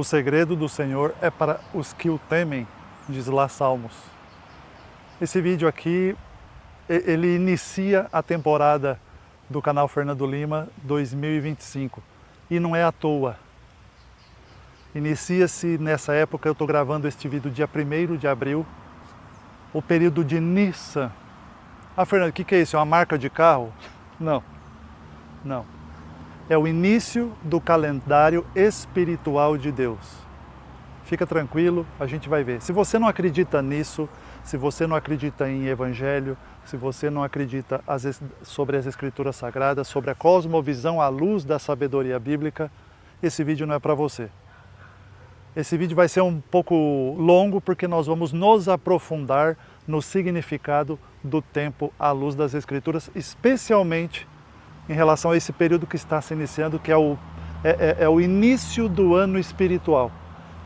O segredo do Senhor é para os que o temem, diz lá Salmos. Esse vídeo aqui, ele inicia a temporada do canal Fernando Lima 2025 e não é à toa. Inicia-se nessa época, eu estou gravando este vídeo dia 1º de abril, o período de Nissan. Ah, Fernando, o que é isso? É uma marca de carro? Não, não. É o início do calendário espiritual de Deus. Fica tranquilo, a gente vai ver. Se você não acredita nisso, se você não acredita em evangelho, se você não acredita sobre as escrituras sagradas, sobre a cosmovisão à luz da sabedoria bíblica, esse vídeo não é para você. Esse vídeo vai ser um pouco longo porque nós vamos nos aprofundar no significado do tempo à luz das escrituras, especialmente em relação a esse período que está se iniciando, que é o início do ano espiritual.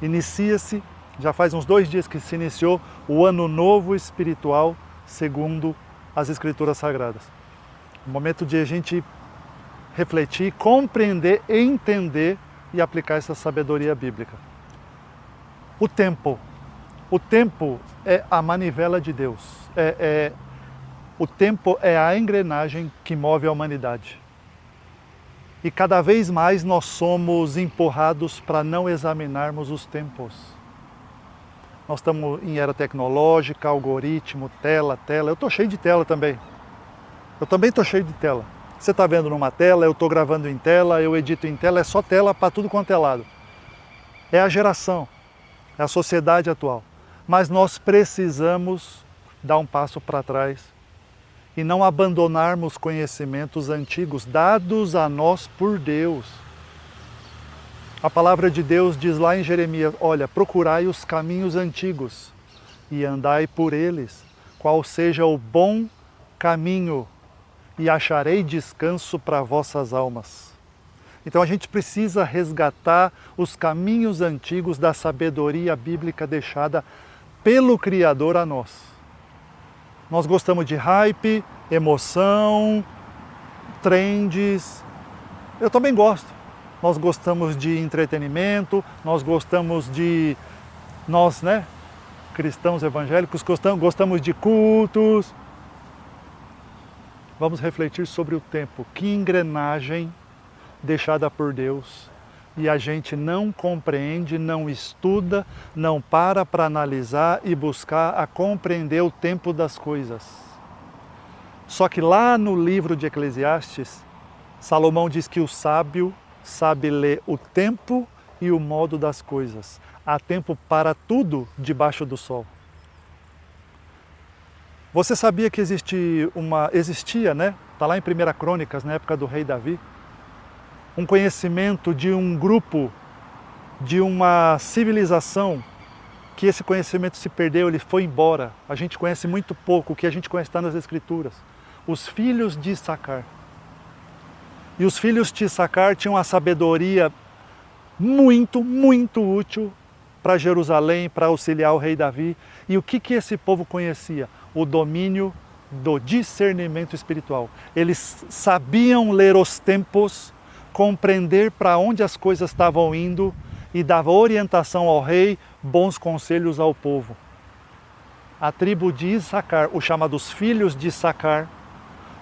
Inicia-se, já faz uns 2 dias que se iniciou, o ano novo espiritual, segundo as escrituras sagradas. O momento de a gente refletir, compreender, entender e aplicar essa sabedoria bíblica. O tempo é a manivela de Deus. O tempo é a engrenagem que move a humanidade. E cada vez mais nós somos empurrados para não examinarmos os tempos. Nós estamos em era tecnológica, algoritmo, tela. Eu estou cheio de tela também. Eu também estou cheio de tela. Você está vendo numa tela, eu estou gravando em tela, eu edito em tela, é só tela para tudo quanto é lado. É a geração, é a sociedade atual. Mas nós precisamos dar um passo para trás e não abandonarmos conhecimentos antigos dados a nós por Deus. A palavra de Deus diz lá em Jeremias, olha, procurai os caminhos antigos e andai por eles, qual seja o bom caminho, e acharei descanso para vossas almas. Então a gente precisa resgatar os caminhos antigos da sabedoria bíblica deixada pelo Criador a nós. Nós gostamos de hype, emoção, trends. Eu também gosto. Nós gostamos de entretenimento, nós gostamos de... Nós, cristãos evangélicos, gostamos de cultos. Vamos refletir sobre o tempo. Que engrenagem deixada por Deus. E a gente não compreende, não estuda, não para analisar e buscar a compreender o tempo das coisas. Só que lá no livro de Eclesiastes, Salomão diz que o sábio sabe ler o tempo e o modo das coisas. Há tempo para tudo debaixo do sol. Você sabia que existia, está lá em 1 Crônicas, na época do rei Davi, um conhecimento de um grupo, de uma civilização, que esse conhecimento se perdeu, ele foi embora. A gente conhece muito pouco, o que a gente conhece está nas Escrituras. Os filhos de Issacar. E os filhos de Issacar tinham uma sabedoria muito, muito útil para Jerusalém, para auxiliar o rei Davi. E o que esse povo conhecia? O domínio do discernimento espiritual. Eles sabiam ler os tempos, compreender para onde as coisas estavam indo e dava orientação ao rei, bons conselhos ao povo. A tribo de Issacar, os chamados filhos de Issacar,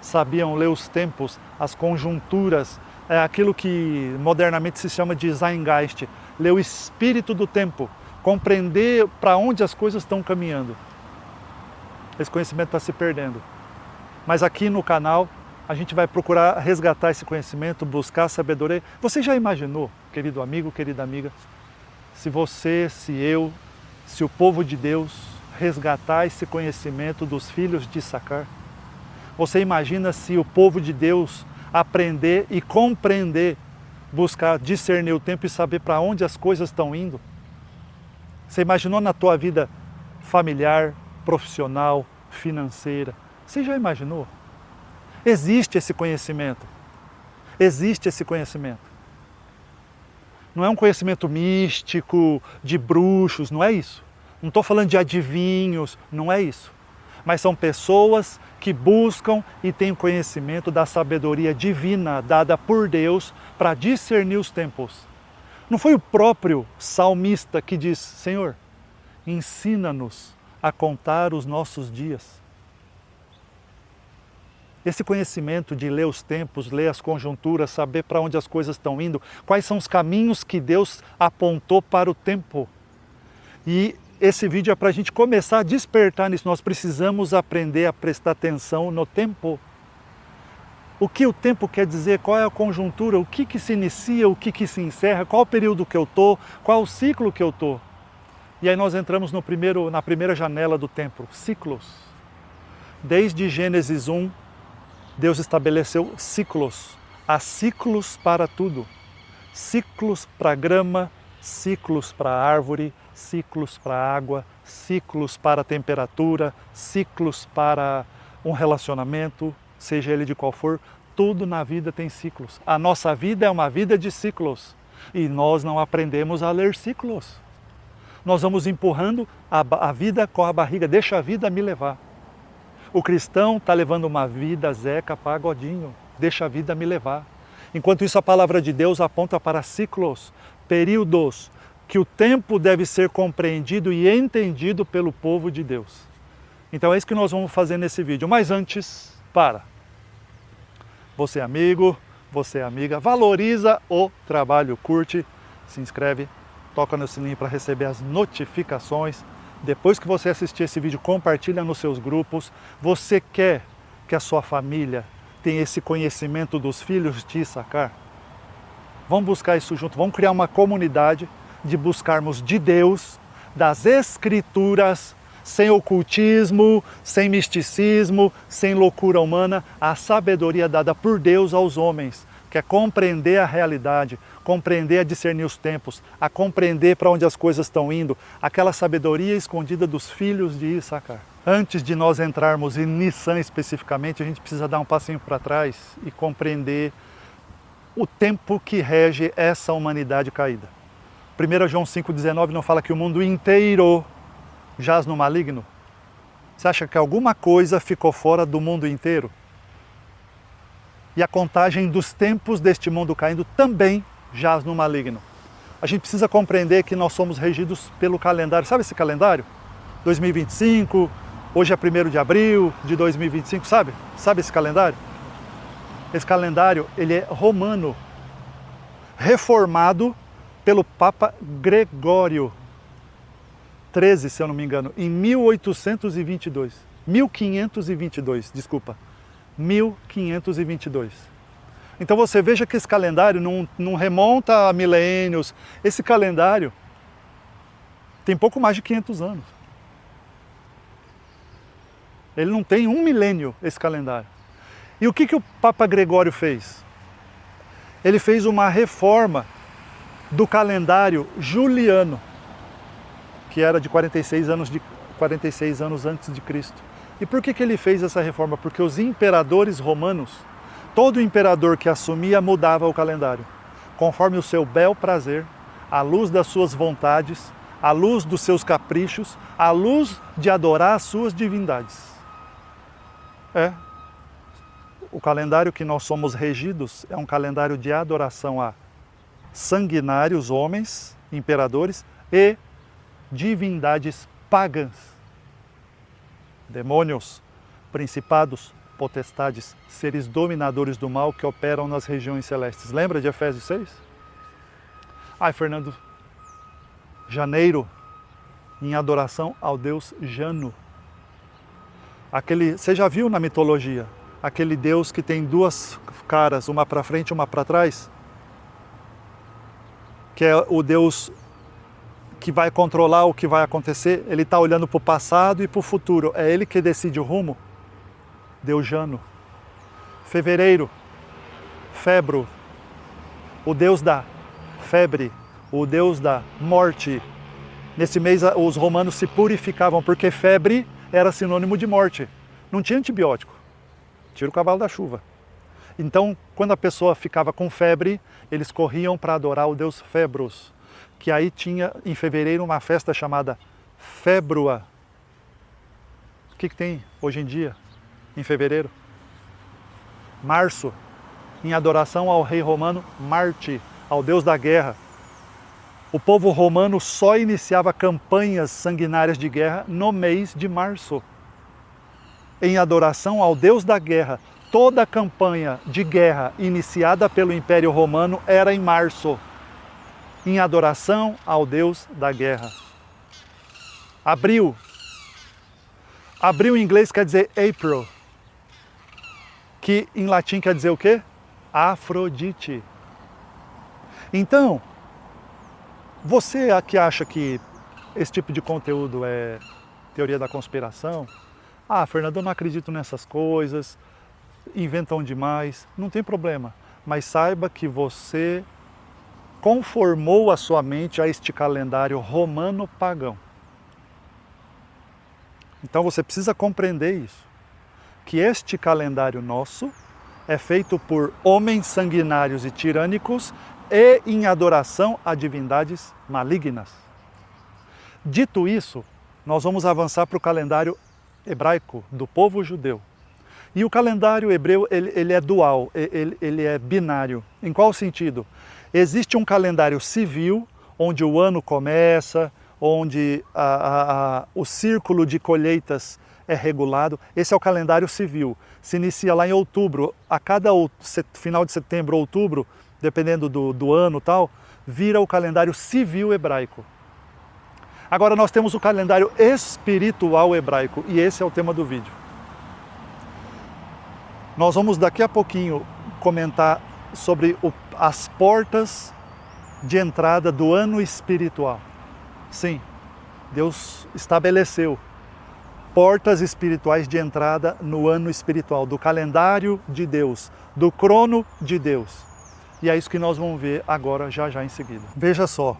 sabiam ler os tempos, as conjunturas, aquilo que modernamente se chama de Zeitgeist, ler o espírito do tempo, compreender para onde as coisas estão caminhando. Esse conhecimento está se perdendo. Mas aqui no canal, a gente vai procurar resgatar esse conhecimento, buscar sabedoria. Você já imaginou, querido amigo, querida amiga, se você, se eu, se o povo de Deus resgatar esse conhecimento dos filhos de Issacar? Você imagina se o povo de Deus aprender e compreender, buscar discernir o tempo e saber para onde as coisas estão indo? Você imaginou na tua vida familiar, profissional, financeira? Você já imaginou? Existe esse conhecimento. Existe esse conhecimento. Não é um conhecimento místico, de bruxos, não é isso. Não estou falando de adivinhos, não é isso. Mas são pessoas que buscam e têm conhecimento da sabedoria divina dada por Deus para discernir os tempos. Não foi o próprio salmista que diz: Senhor, ensina-nos a contar os nossos dias. Esse conhecimento de ler os tempos, ler as conjunturas, saber para onde as coisas estão indo, quais são os caminhos que Deus apontou para o tempo. E esse vídeo é para a gente começar a despertar nisso. Nós precisamos aprender a prestar atenção no tempo. O que o tempo quer dizer, qual é a conjuntura, o que se inicia, o que se encerra, qual o período que eu estou, qual o ciclo que eu estou. E aí nós entramos na primeira janela do tempo, ciclos. Desde Gênesis 1, Deus estabeleceu ciclos. Há ciclos para tudo. Ciclos para a grama, ciclos para a árvore, ciclos para a água, ciclos para a temperatura, ciclos para um relacionamento, seja ele de qual for, tudo na vida tem ciclos. A nossa vida é uma vida de ciclos e nós não aprendemos a ler ciclos. Nós vamos empurrando a vida com a barriga, deixa a vida me levar. O cristão está levando uma vida Zeca Pagodinho, deixa a vida me levar. Enquanto isso, a palavra de Deus aponta para ciclos, períodos, que o tempo deve ser compreendido e entendido pelo povo de Deus. Então é isso que nós vamos fazer nesse vídeo. Mas antes, você amigo, você amiga, valoriza o trabalho, curte, se inscreve, toca no sininho para receber as notificações. Depois que você assistir esse vídeo, compartilha nos seus grupos. Você quer que a sua família tenha esse conhecimento dos filhos de Issacar? Vamos buscar isso junto, vamos criar uma comunidade de buscarmos de Deus, das Escrituras, sem ocultismo, sem misticismo, sem loucura humana, a sabedoria dada por Deus aos homens, que é compreender a realidade, compreender a discernir os tempos, a compreender para onde as coisas estão indo, aquela sabedoria escondida dos filhos de Issacar. Antes de nós entrarmos em Nissan especificamente, a gente precisa dar um passinho para trás e compreender o tempo que rege essa humanidade caída. 1 João 5,19 não fala que o mundo inteiro jaz no maligno? Você acha que alguma coisa ficou fora do mundo inteiro? E a contagem dos tempos deste mundo caindo também jaz no maligno. A gente precisa compreender que nós somos regidos pelo calendário. Sabe esse calendário? 2025, hoje é 1º de abril de 2025, sabe? Sabe esse calendário? Esse calendário, ele é romano, reformado pelo Papa Gregório XIII, se eu não me engano, em 1522. 1522. Então você veja que esse calendário não remonta a milênios. Esse calendário tem pouco mais de 500 anos. Ele não tem um milênio, esse calendário. E o que o Papa Gregório fez? Ele fez uma reforma do calendário juliano, que era de 46 anos antes de Cristo. E por que ele fez essa reforma? Porque os imperadores romanos, todo imperador que assumia mudava o calendário, conforme o seu bel prazer, à luz das suas vontades, à luz dos seus caprichos, à luz de adorar as suas divindades. O calendário que nós somos regidos é um calendário de adoração a sanguinários homens, imperadores e divindades pagãs, demônios, principados, potestades, seres dominadores do mal que operam nas regiões celestes. Lembra de Efésios 6? Ai, Fernando, janeiro, em adoração ao deus Jano. Você já viu na mitologia, aquele deus que tem duas caras, uma para frente e uma para trás? Que é o deus que vai controlar o que vai acontecer, ele está olhando para o passado e para o futuro. É ele que decide o rumo. Deus Jano. Fevereiro, Febro, o deus da febre, o deus da morte. Nesse mês os romanos se purificavam, porque febre era sinônimo de morte. Não tinha antibiótico. Tira o cavalo da chuva. Então, quando a pessoa ficava com febre, eles corriam para adorar o deus Febros, que aí tinha em fevereiro uma festa chamada Fébrua. O que tem hoje em dia, em fevereiro? Março, em adoração ao rei romano Marte, ao deus da guerra. O povo romano só iniciava campanhas sanguinárias de guerra no mês de março, em adoração ao Deus da guerra. Toda campanha de guerra iniciada pelo Império Romano era em março, em adoração ao Deus da guerra. Abril. Abril em inglês quer dizer April, que em latim quer dizer o quê? Afrodite. Então, você que acha que esse tipo de conteúdo é teoria da conspiração, Fernando, eu não acredito nessas coisas, inventam demais, não tem problema. Mas saiba que você conformou a sua mente a este calendário romano pagão. Então você precisa compreender isso, que este calendário nosso é feito por homens sanguinários e tirânicos e em adoração a divindades malignas. Dito isso, nós vamos avançar para o calendário hebraico do povo judeu. E o calendário hebreu ele é dual, ele é binário. Em qual sentido? Existe um calendário civil, onde o ano começa, onde o círculo de colheitas é regulado. Esse é o calendário civil. Se inicia lá em outubro, a cada final de setembro, outubro, dependendo do ano e tal, vira o calendário civil hebraico. Agora nós temos o calendário espiritual hebraico, e esse é o tema do vídeo. Nós vamos daqui a pouquinho comentar sobre as portas de entrada do ano espiritual. Sim, Deus estabeleceu portas espirituais de entrada no ano espiritual, do calendário de Deus, do crono de Deus. E é isso que nós vamos ver agora, já em seguida. Veja só,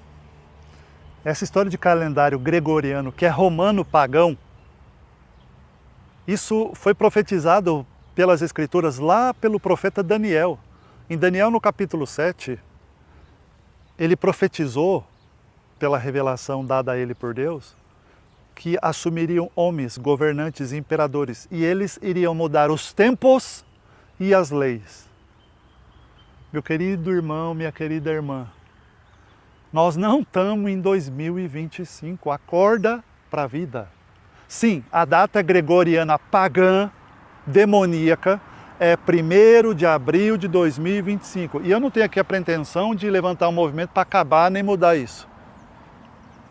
essa história de calendário gregoriano, que é romano pagão, isso foi profetizado pelas Escrituras lá pelo profeta Daniel. Em Daniel, no capítulo 7, ele profetizou, pela revelação dada a ele por Deus, que assumiriam homens, governantes e imperadores, e eles iriam mudar os tempos e as leis. Meu querido irmão, minha querida irmã, nós não estamos em 2025, acorda para a vida. Sim, a data gregoriana pagã, demoníaca, é 1º de abril de 2025. E eu não tenho aqui a pretensão de levantar um movimento para acabar nem mudar isso.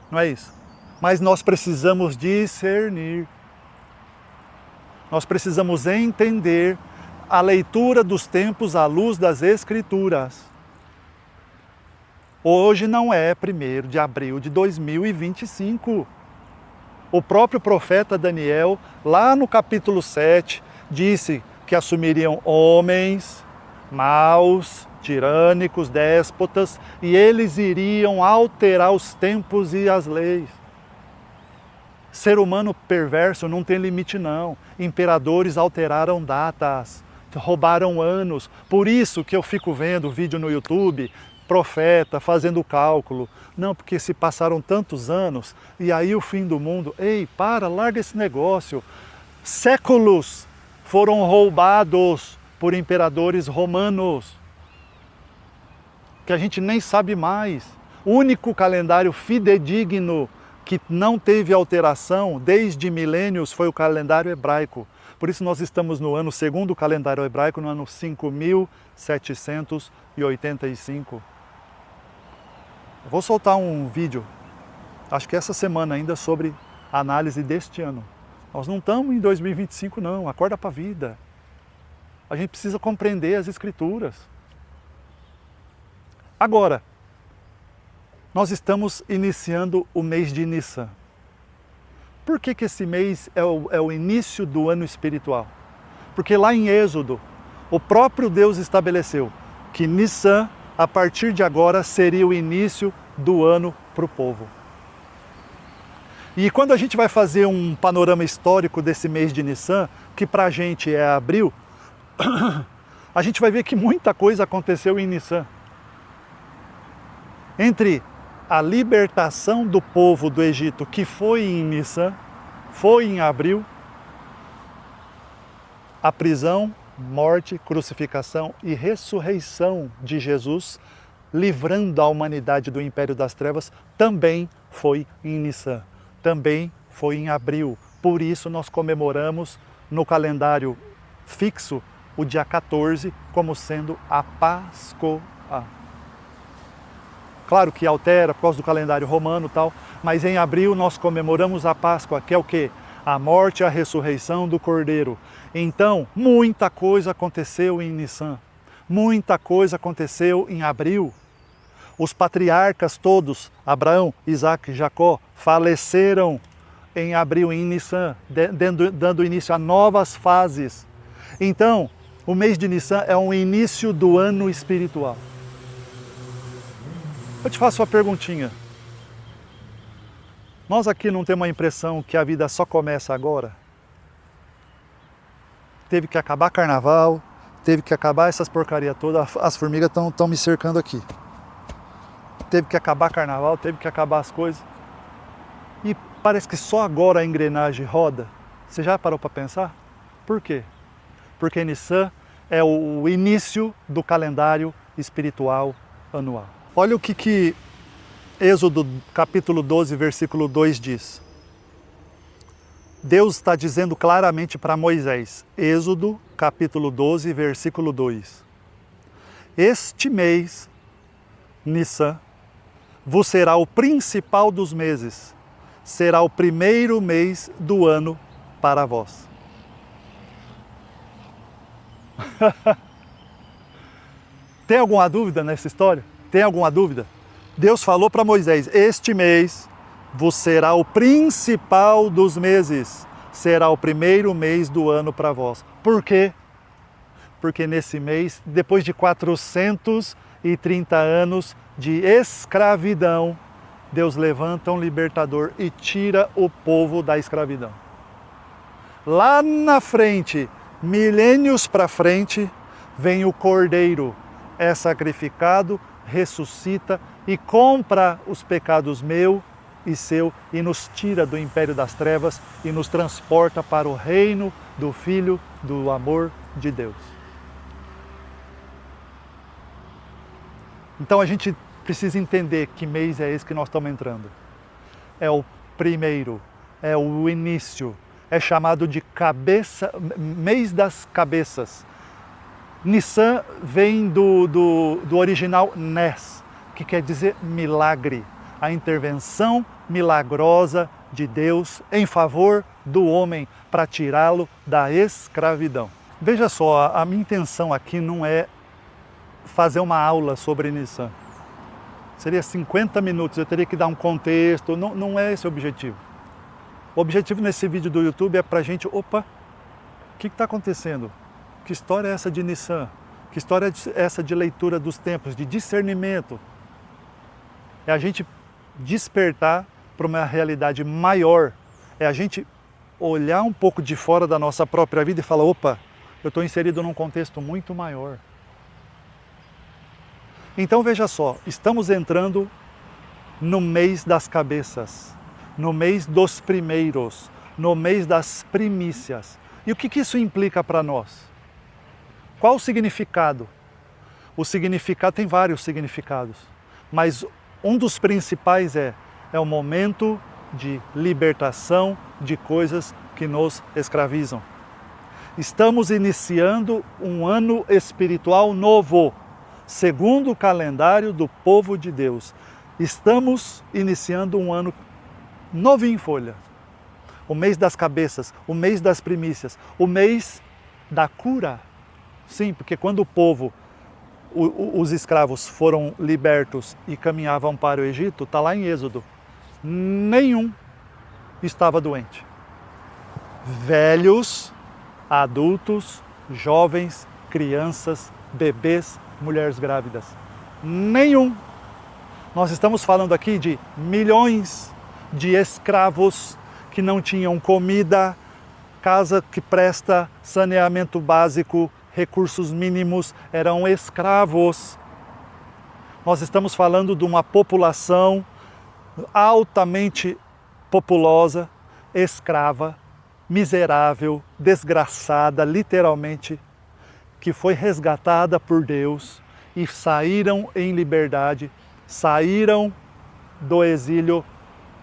Não é isso. Mas nós precisamos discernir. Nós precisamos entender a leitura dos tempos à luz das Escrituras. Hoje não é 1º de abril de 2025. O próprio profeta Daniel, lá no capítulo 7, disse que assumiriam homens maus, tirânicos, déspotas, e eles iriam alterar os tempos e as leis. Ser humano perverso não tem limite não. Imperadores alteraram datas, roubaram anos. Por isso que eu fico vendo vídeo no YouTube, profeta fazendo cálculo. Não, porque se passaram tantos anos e aí o fim do mundo. Ei, larga esse negócio. Séculos foram roubados por imperadores romanos, que a gente nem sabe mais. O único calendário fidedigno que não teve alteração desde milênios foi o calendário hebraico. Por isso nós estamos no ano, segundo o calendário hebraico, no ano 5785. Eu vou soltar um vídeo, acho que essa semana ainda, sobre a análise deste ano. Nós não estamos em 2025 não, acorda para a vida. A gente precisa compreender as Escrituras. Agora, nós estamos iniciando o mês de Nissan. Por que esse mês é o início do ano espiritual? Porque lá em Êxodo, o próprio Deus estabeleceu que Nissan, a partir de agora, seria o início do ano para o povo. E quando a gente vai fazer um panorama histórico desse mês de Nissan, que para a gente é abril, a gente vai ver que muita coisa aconteceu em Nissan. Entre a libertação do povo do Egito, que foi em Nissan, foi em abril, a prisão, morte, crucificação e ressurreição de Jesus livrando a humanidade do império das trevas, também foi em Nissan, também foi em abril. Por isso nós comemoramos no calendário fixo o dia 14 como sendo a Páscoa. Claro que altera por causa do calendário romano e tal, mas em abril nós comemoramos a Páscoa, que é o quê? A morte e a ressurreição do Cordeiro. Então, muita coisa aconteceu em Nissan, muita coisa aconteceu em abril. Os patriarcas todos, Abraão, Isaac e Jacó, faleceram em abril, em Nissan, dando início a novas fases. Então, o mês de Nissan é um início do ano espiritual. Eu te faço uma perguntinha. Nós aqui não temos a impressão que a vida só começa agora? Teve que acabar carnaval, teve que acabar essas porcarias todas, as formigas estão me cercando aqui. Teve que acabar carnaval, teve que acabar as coisas. E parece que só agora a engrenagem roda. Você já parou para pensar? Por quê? Porque Nissan é o início do calendário espiritual anual. Olha o que Êxodo capítulo 12, versículo 2 diz. Deus está dizendo claramente para Moisés, Êxodo capítulo 12, versículo 2. Este mês, Nissan, vos será o principal dos meses, será o primeiro mês do ano para vós. Tem alguma dúvida nessa história? Tem alguma dúvida? Deus falou para Moisés, este mês vos será o principal dos meses, será o primeiro mês do ano para vós. Por quê? Porque nesse mês, depois de 430 anos de escravidão, Deus levanta um libertador e tira o povo da escravidão. Lá na frente, milênios para frente, vem o Cordeiro, é sacrificado, ressuscita e compra os pecados meu e seu e nos tira do império das trevas e nos transporta para o reino do Filho do amor de Deus. Então a gente precisa entender que mês é esse que nós estamos entrando. É o primeiro, é o início, é chamado de mês das cabeças. Nissan vem do original Nes, que quer dizer milagre, a intervenção milagrosa de Deus em favor do homem para tirá-lo da escravidão. Veja só, a minha intenção aqui não é fazer uma aula sobre Nissan. Seria 50 minutos, eu teria que dar um contexto, não é esse o objetivo. O objetivo nesse vídeo do YouTube é para a gente, o que está acontecendo? Que história é essa de Nissan? Que história é essa de leitura dos tempos, de discernimento? É a gente despertar para uma realidade maior. É a gente olhar um pouco de fora da nossa própria vida e falar, eu estou inserido num contexto muito maior. Então veja só, estamos entrando no mês das cabeças, no mês dos primeiros, no mês das primícias. E o que isso implica para nós? Qual o significado? O significado tem vários significados, mas um dos principais é o momento de libertação de coisas que nos escravizam. Estamos iniciando um ano espiritual novo, segundo o calendário do povo de Deus. Estamos iniciando um ano novinho em folha. O mês das cabeças, o mês das primícias, o mês da cura. Sim, porque quando o povo, os escravos foram libertos e caminhavam para o Egito, está lá em Êxodo, nenhum estava doente. Velhos, adultos, jovens, crianças, bebês, mulheres grávidas. Nenhum. Nós estamos falando aqui de milhões de escravos que não tinham comida, casa que presta, saneamento básico, recursos mínimos, eram escravos. Nós estamos falando de uma população altamente populosa, escrava, miserável, desgraçada, literalmente, que foi resgatada por Deus e saíram em liberdade, saíram do exílio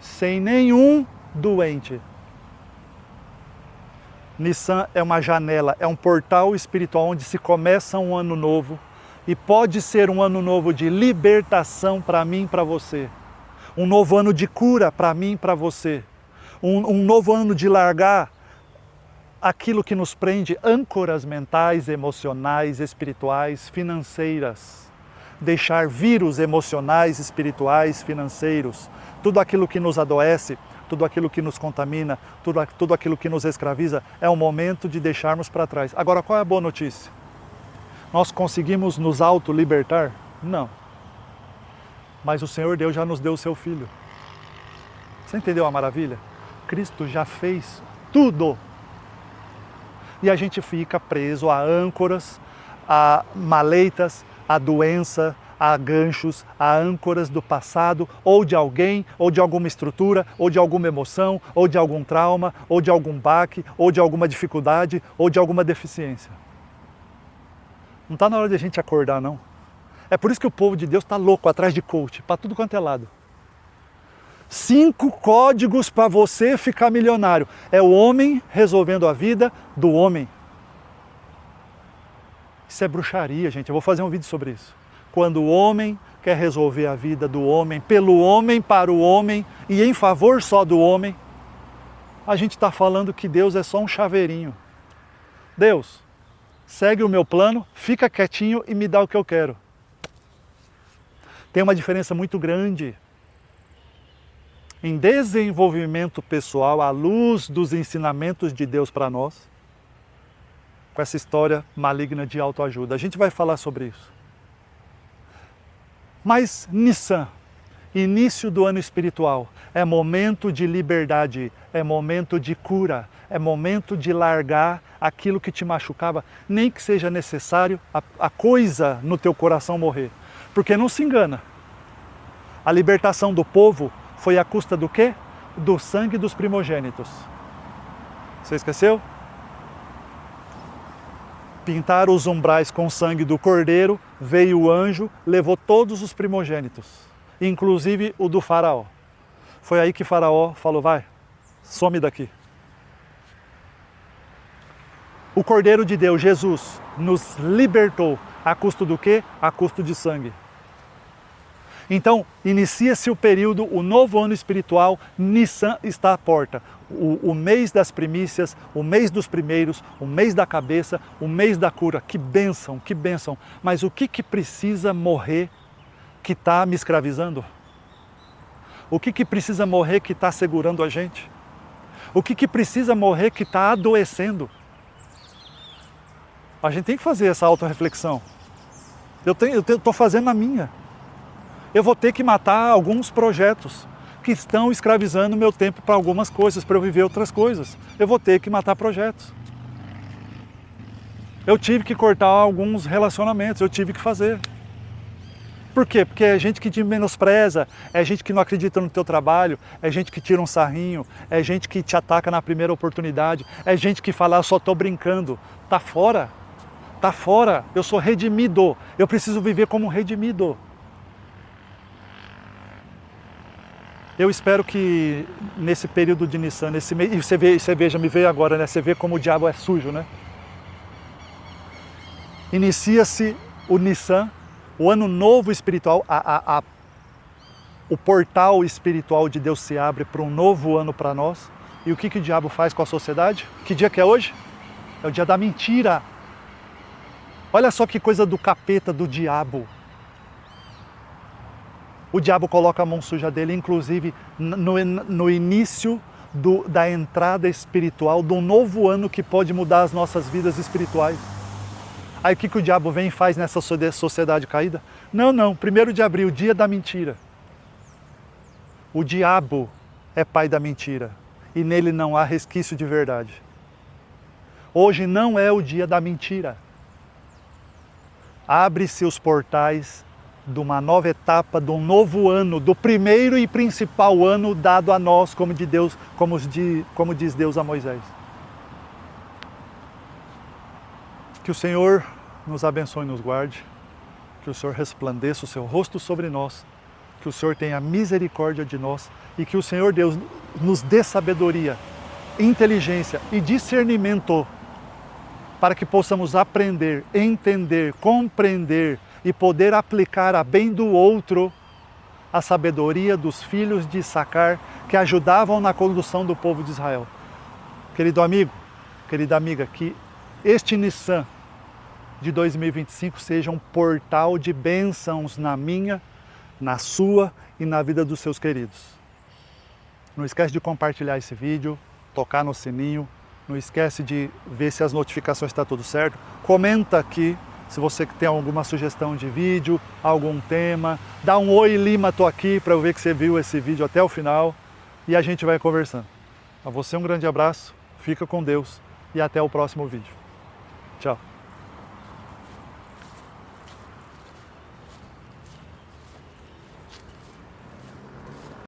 sem nenhum doente. Nissan é uma janela, é um portal espiritual onde se começa um ano novo e pode ser um ano novo de libertação para mim e para você. Um novo ano de cura para mim e para você. Um novo ano de largar aquilo que nos prende, âncoras mentais, emocionais, espirituais, financeiras. Deixar vírus emocionais, espirituais, financeiros, tudo aquilo que nos adoece, tudo aquilo que nos contamina, tudo aquilo que nos escraviza, é o momento de deixarmos para trás. Agora, qual é a boa notícia? Nós conseguimos nos auto-libertar? Não. Mas o Senhor Deus já nos deu o seu Filho. Você entendeu a maravilha? Cristo já fez tudo. E a gente fica preso a âncoras, a maleitas, a doença, a ganchos, a âncoras do passado, ou de alguém, ou de alguma estrutura, ou de alguma emoção, ou de algum trauma, ou de algum baque, ou de alguma dificuldade, ou de alguma deficiência. Não está na hora de a gente acordar, não. É por isso que o povo de Deus está louco atrás de coach, para tudo quanto é lado. 5 códigos para você ficar milionário. É o homem resolvendo a vida do homem. Isso é bruxaria, gente. Eu vou fazer um vídeo sobre isso. Quando o homem quer resolver a vida do homem, pelo homem, para o homem e em favor só do homem, a gente está falando que Deus é só um chaveirinho. Deus, segue o meu plano, fica quietinho e me dá o que eu quero. Tem uma diferença muito grande em desenvolvimento pessoal à luz dos ensinamentos de Deus para nós, com essa história maligna de autoajuda. A gente vai falar sobre isso. Mas Nissan, início do ano espiritual, é momento de liberdade, é momento de cura, é momento de largar aquilo que te machucava, nem que seja necessário a coisa no teu coração morrer. Porque não se engana, a libertação do povo foi à custa do quê? Do sangue dos primogênitos. Você esqueceu? Pintaram os umbrais com o sangue do cordeiro, veio o anjo, levou todos os primogênitos, inclusive o do faraó. Foi aí que faraó falou, vai, some daqui. O Cordeiro de Deus, Jesus, nos libertou a custo do quê? A custo de sangue. Então, inicia-se o período, o novo ano espiritual, Nissan está à porta. O mês das primícias, o mês dos primeiros, o mês da cabeça, o mês da cura. Que bênção, que bênção. Mas o que precisa morrer que está me escravizando? O que precisa morrer que está segurando a gente? O que precisa morrer que está adoecendo? A gente tem que fazer essa autorreflexão. Eu estou fazendo a minha. Eu vou ter que matar alguns projetos que estão escravizando meu tempo para algumas coisas, para eu viver outras coisas. Eu vou ter que matar projetos. Eu tive que cortar alguns relacionamentos, eu tive que fazer. Por quê? Porque é gente que te menospreza, é gente que não acredita no teu trabalho, é gente que tira um sarrinho, é gente que te ataca na primeira oportunidade, é gente que fala, só estou brincando. Tá fora, tá fora. Eu sou redimido, eu preciso viver como um redimido. Eu espero que nesse período de Nissan, nesse mês, e você veja, me veio agora, né? Você vê como o diabo é sujo, né? Inicia-se o Nissan, o ano novo espiritual, o portal espiritual de Deus se abre para um novo ano para nós. E o que o diabo faz com a sociedade? Que dia que é hoje? É o dia da mentira. Olha só que coisa do capeta, do diabo. O diabo coloca a mão suja dele, inclusive no início da entrada espiritual, do novo ano que pode mudar as nossas vidas espirituais. Aí o que o diabo vem e faz nessa sociedade caída? Não, 1º de abril, dia da mentira. O diabo é pai da mentira e nele não há resquício de verdade. Hoje não é o dia da mentira. Abre-se os portais de uma nova etapa, de um novo ano, do primeiro e principal ano dado a nós como diz Deus a Moisés. Que o Senhor nos abençoe e nos guarde. que o Senhor resplandeça o seu rosto sobre nós, que o Senhor tenha misericórdia de nós e que o Senhor Deus nos dê sabedoria, inteligência e discernimento para que possamos aprender, entender, compreender e poder aplicar a bem do outro a sabedoria dos filhos de Issacar que ajudavam na condução do povo de Israel. Querido amigo, querida amiga, que este Nissan de 2025 seja um portal de bênçãos na minha, na sua e na vida dos seus queridos. Não esquece de compartilhar esse vídeo, tocar no sininho, não esquece de ver se as notificações estão tudo certo. Comenta aqui se você tem alguma sugestão de vídeo, algum tema. Dá um oi Lima, tô aqui, para eu ver que você viu esse vídeo até o final e a gente vai conversando. A você um grande abraço, fica com Deus e até o próximo vídeo. Tchau.